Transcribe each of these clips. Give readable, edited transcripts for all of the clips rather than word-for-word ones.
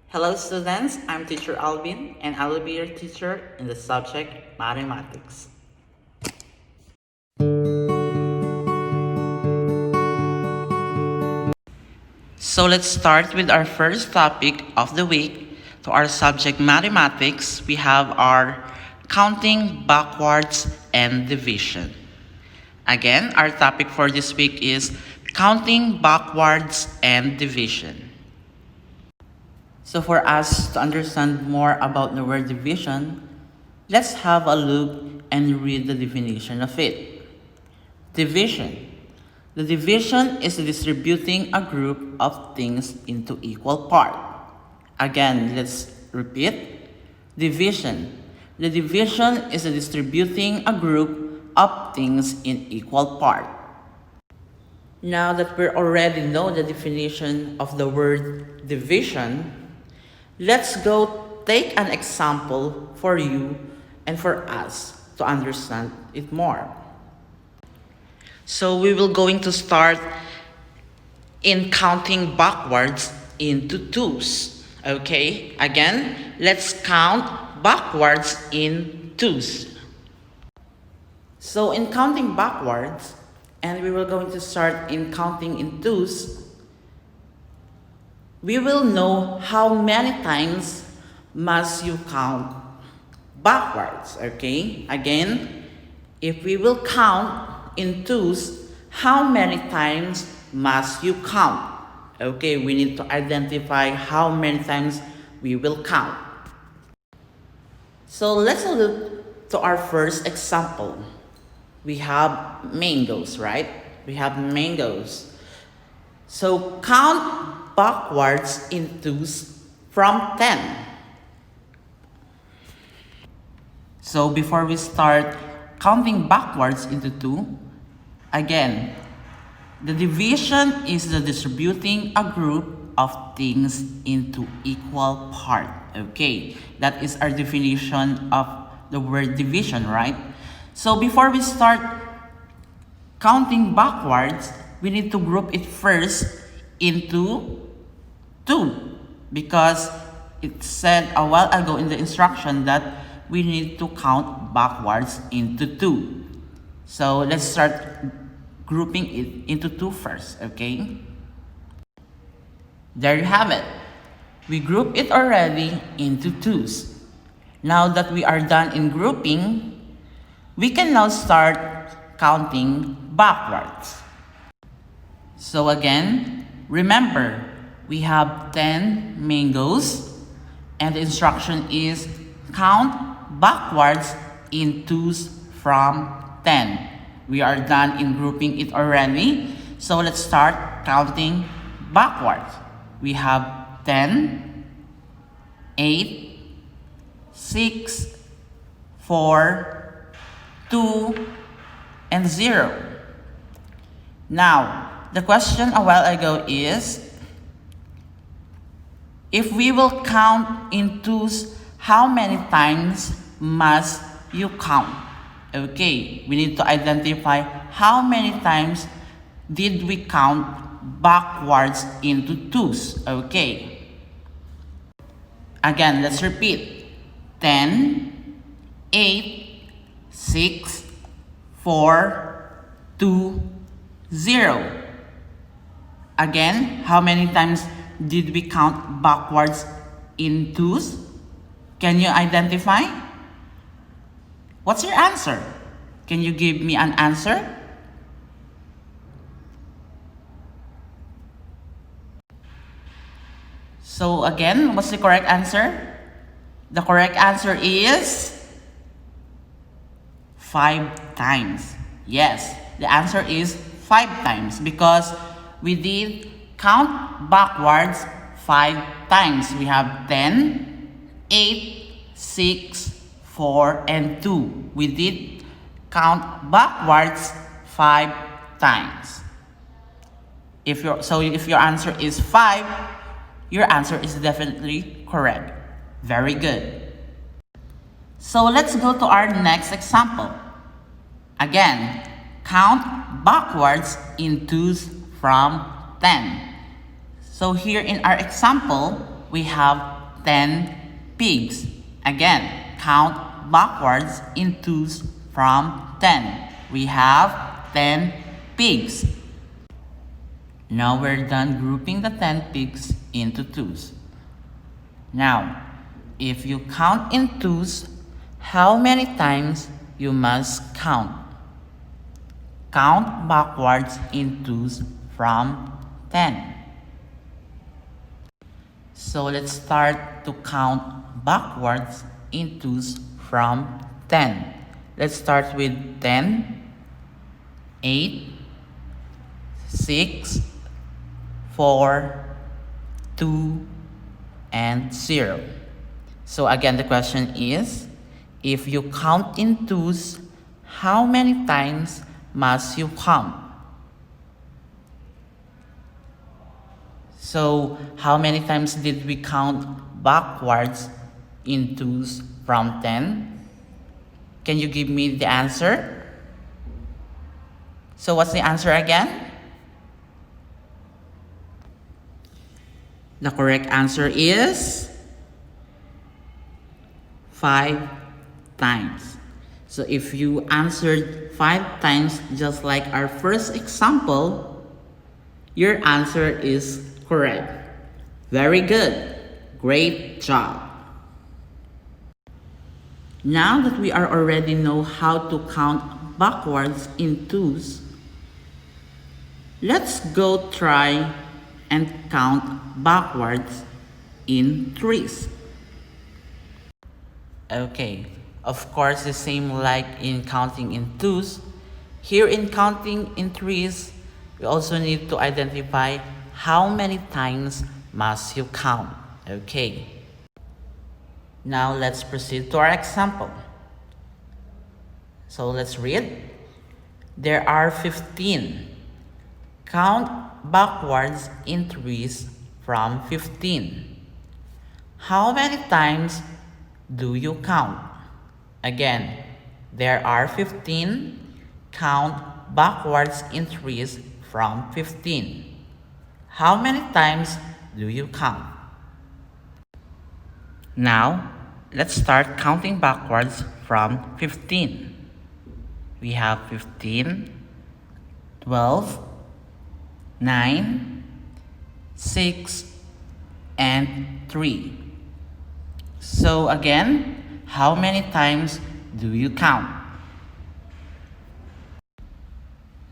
Hello students, I'm teacher Alvin and I will be your teacher in the subject mathematics. So let's start with our first topic of the week. To our subject mathematics, we have our counting backwards and division. Again, our topic for this week is counting backwards and division. So for us to understand more about the word division, let's have a look and read the definition of it. Division. The division is distributing a group of things into equal parts. Again, let's repeat. Division. The division is distributing a group of things in equal parts. Now that we already know the definition of the word division, let's go take an example for you and for us to understand it more. So we will going to start in counting backwards into twos. Okay, again, let's count backwards in twos. So in counting backwards, and we will going to start in counting in twos, we will know how many times must you count backwards, okay? Again, if we will count in twos, how many times must you count? Okay, we need to identify how many times we will count. So let's look to our first example. We have mangoes, right? We have mangoes. So count backwards in twos from 10. So before we start counting backwards into 2, again, the division is the distributing a group of things into equal part. Okay, that is our definition of the word division, right? So before we start counting backwards, we need to group it first into 2 because it said a while ago in the instruction that we need to count backwards into 2. So let's start grouping it into 2 first, okay? There you have it. We group it already into 2s. Now that we are done in grouping, we can now start counting backwards. So again, remember, we have 10 mangoes and the instruction is count backwards in 2s from 10. We are done in grouping it already. So let's start counting backwards. We have 10, 8, 6, 4, 2, and 0. Now, the question a while ago is, if we will count in 2s, how many times must you count? Okay, we need to identify how many times did we count backwards into 2s. Okay. Again, let's repeat. 10, 8, 6, 4, 2, 0. Again, how many times did we count backwards in 2s? Can you identify? What's your answer? Can you give me an answer? So again, what's the correct answer? The correct answer is 5 times. Yes, the answer is 5 times because we did count backwards 5 times. We have 10, 8, 6, 4, and 2. We did count backwards 5 times. If your answer is 5, your answer is definitely correct. Very good. So let's go to our next example. Again, count backwards in twos from 10. So here in our example, we have 10 pigs. Again, count backwards in twos from 10. We have 10 pigs. Now we're done grouping the 10 pigs into twos. Now, if you count in twos, how many times you must count? Count backwards in twos from 10. So let's start to count backwards in twos from 10. Let's start with 10, 8, 6, 4, 2, and 0. So again, the question is, if you count in twos, how many times must you count? So how many times did we count backwards in twos from 10? Can you give me the answer? So what's the answer again? The correct answer is 5 times. So if you answered 5 times just like our first example, your answer is correct. Very good. Great job. Now that we are already know how to count backwards in twos, let's go try and count backwards in threes. Okay, of course the same like in counting in twos. Here in counting in threes, we also need to identify how many times must you count. Okay. Now let's proceed to our example. So let's read. There are 15. Count backwards in threes from 15. How many times do you count? Again, there are 15. Count backwards in threes from 15. How many times do you count? Now, let's start counting backwards from 15. We have 15, 12, 9, 6, and 3. So again, how many times do you count?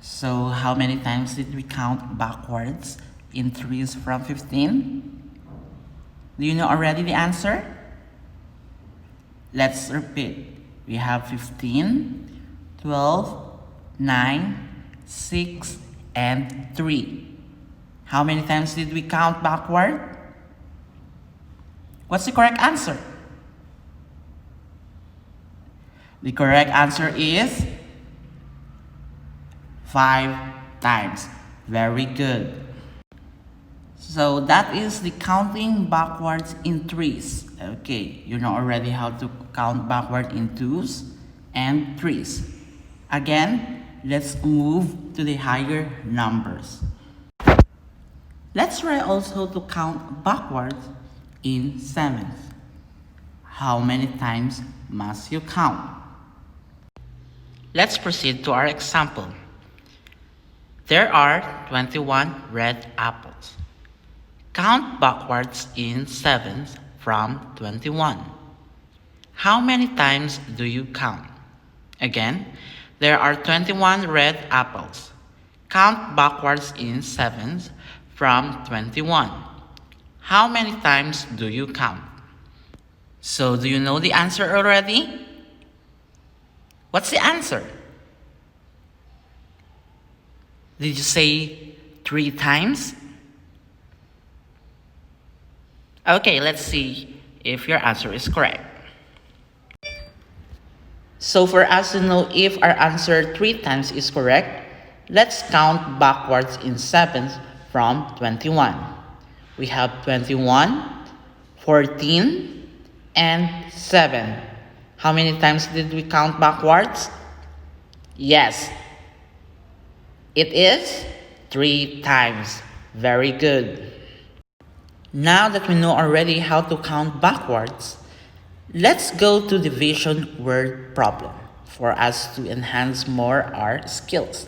So how many times did we count backwards in threes from 15? Do you know already the answer? Let's repeat. We have 15, 12, 9, 6, and 3. How many times did we count backward? What's the correct answer? The correct answer is 5 times. Very good. So that is the counting backwards in threes. Okay, you know already how to count backward in twos and threes. Again, let's move to the higher numbers. Let's try also to count backwards in sevens. How many times must you count? Let's proceed to our example. There are 21 red apples. Count backwards in sevens from 21. How many times do you count? Again, there are 21 red apples. Count backwards in sevens from 21. How many times do you count? So do you know the answer already? What's the answer? Did you say 3 times? Okay, let's see if your answer is correct. So for us to know if our answer 3 times is correct, let's count backwards in sevens from 21. We have 21, 14, and 7. How many times did we count backwards? Yes, It is 3 times. Very good. Now that we know already how to count backwards, let's go to division word problem for us to enhance more our skills.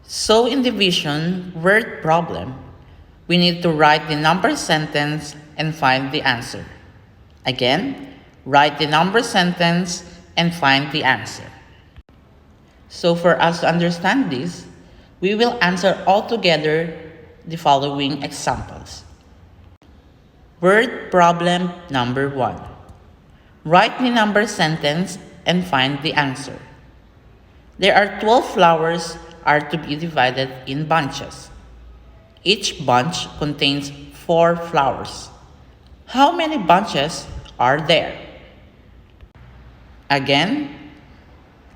So in division word problem, we need to write the number sentence and find the answer. Again, write the number sentence and find the answer. So for us to understand this, we will answer all together the following examples. Word problem number 1. Write the number sentence and find the answer. There are 12 flowers are to be divided in bunches. Each bunch contains 4 flowers. How many bunches are there? Again,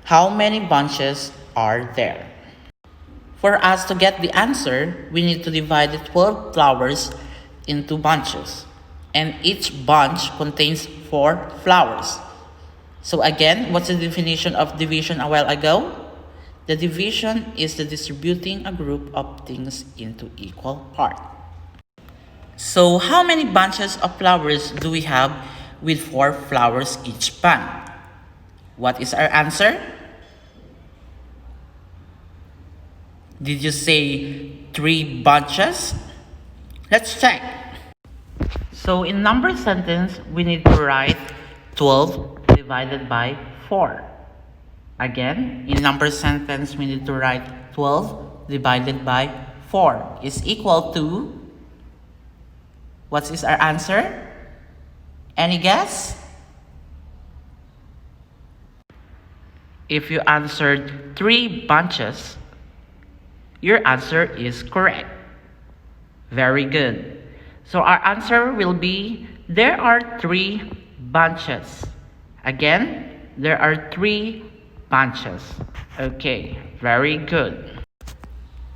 how many bunches are there? For us to get the answer, we need to divide the 12 flowers into bunches. And each bunch contains 4 flowers. So again, what's the definition of division a while ago? The division is the distributing a group of things into equal parts. So how many bunches of flowers do we have with 4 flowers each bunch? What is our answer? Did you say 3 bunches? Let's check. So in number sentence, we need to write 12 divided by 4. Again, in number sentence, we need to write 12 divided by 4 is equal to, what is our answer? Any guess? If you answered 3 bunches, your answer is correct. Very good. So our answer will be, there are 3 bunches. Again, there are 3 bunches. Okay, very good.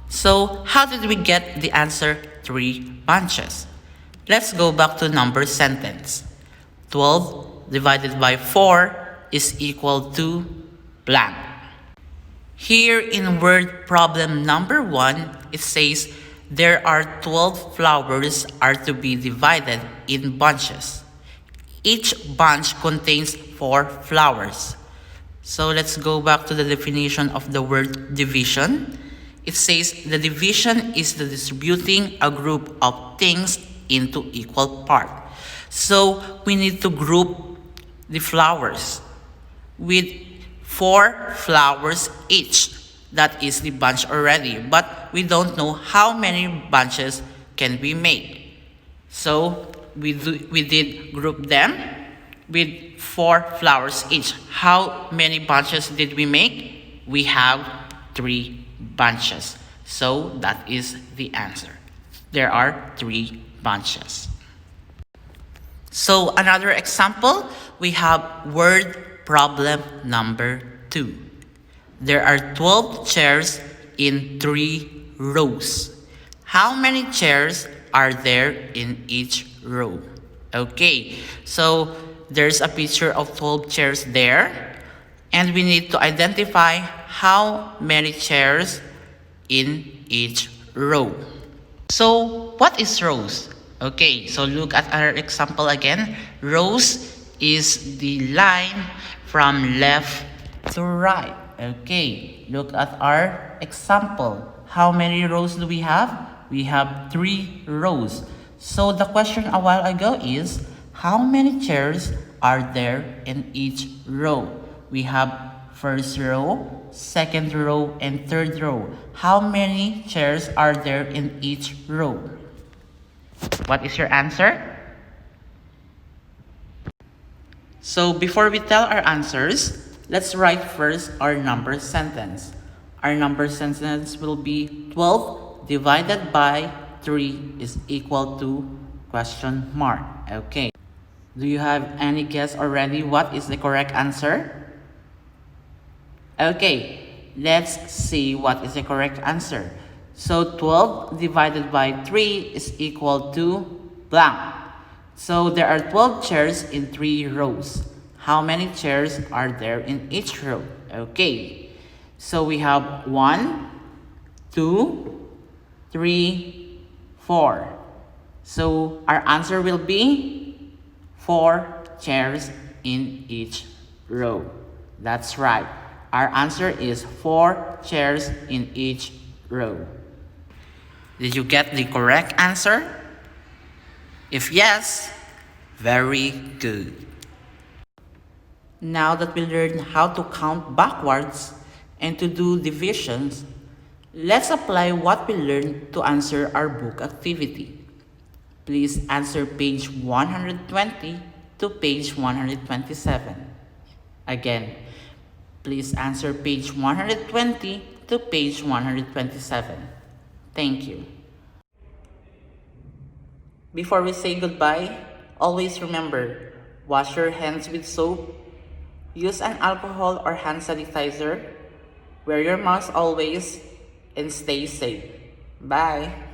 So how did we get the answer 3 bunches? Let's go back to number sentence. 12 divided by 4 is equal to blank. Here in word problem number 1, it says there are 12 flowers are to be divided in bunches. Each bunch contains 4 flowers. So let's go back to the definition of the word division. It says the division is the distributing a group of things into equal parts. So we need to group the flowers with 4 flowers each. That is the bunch already, but we don't know how many bunches can be made. So we did group them with 4 flowers each. How many bunches did we make? We have 3 bunches. So that is the answer. There are 3 bunches. So another example, we have word problem number 2. There are 12 chairs in 3 rows. How many chairs are there in each row? Okay, so there's a picture of 12 chairs there, and we need to identify how many chairs in each row. So what is rows? Okay, so look at our example again. Rows is the line from left to right. Okay, look at our example. How many rows do we have? We have 3 rows. So the question a while ago is, how many chairs are there in each row? We have first row, second row, and third row. How many chairs are there in each row? What is your answer? So before we tell our answers, let's write first our number sentence. Our number sentence will be 12 divided by 3 is equal to question mark. Okay. Do you have any guess already what is the correct answer? Okay, let's see what is the correct answer. So 12 divided by 3 is equal to blank. So there are 12 chairs in 3 rows. How many chairs are there in each row? Okay, So we have 1, 2, 3, 4. So our answer will be 4 chairs in each row. That's right. Our answer is 4 chairs in each row. Did you get the correct answer? If yes, very good. Now that we learned how to count backwards and to do divisions, let's apply what we learned to answer our book activity. Please answer page 120 to page 127. Again, please answer page 120 to page 127. Thank you. Before we say goodbye, always remember, wash your hands with soap, use an alcohol or hand sanitizer, wear your mask always, and stay safe. Bye!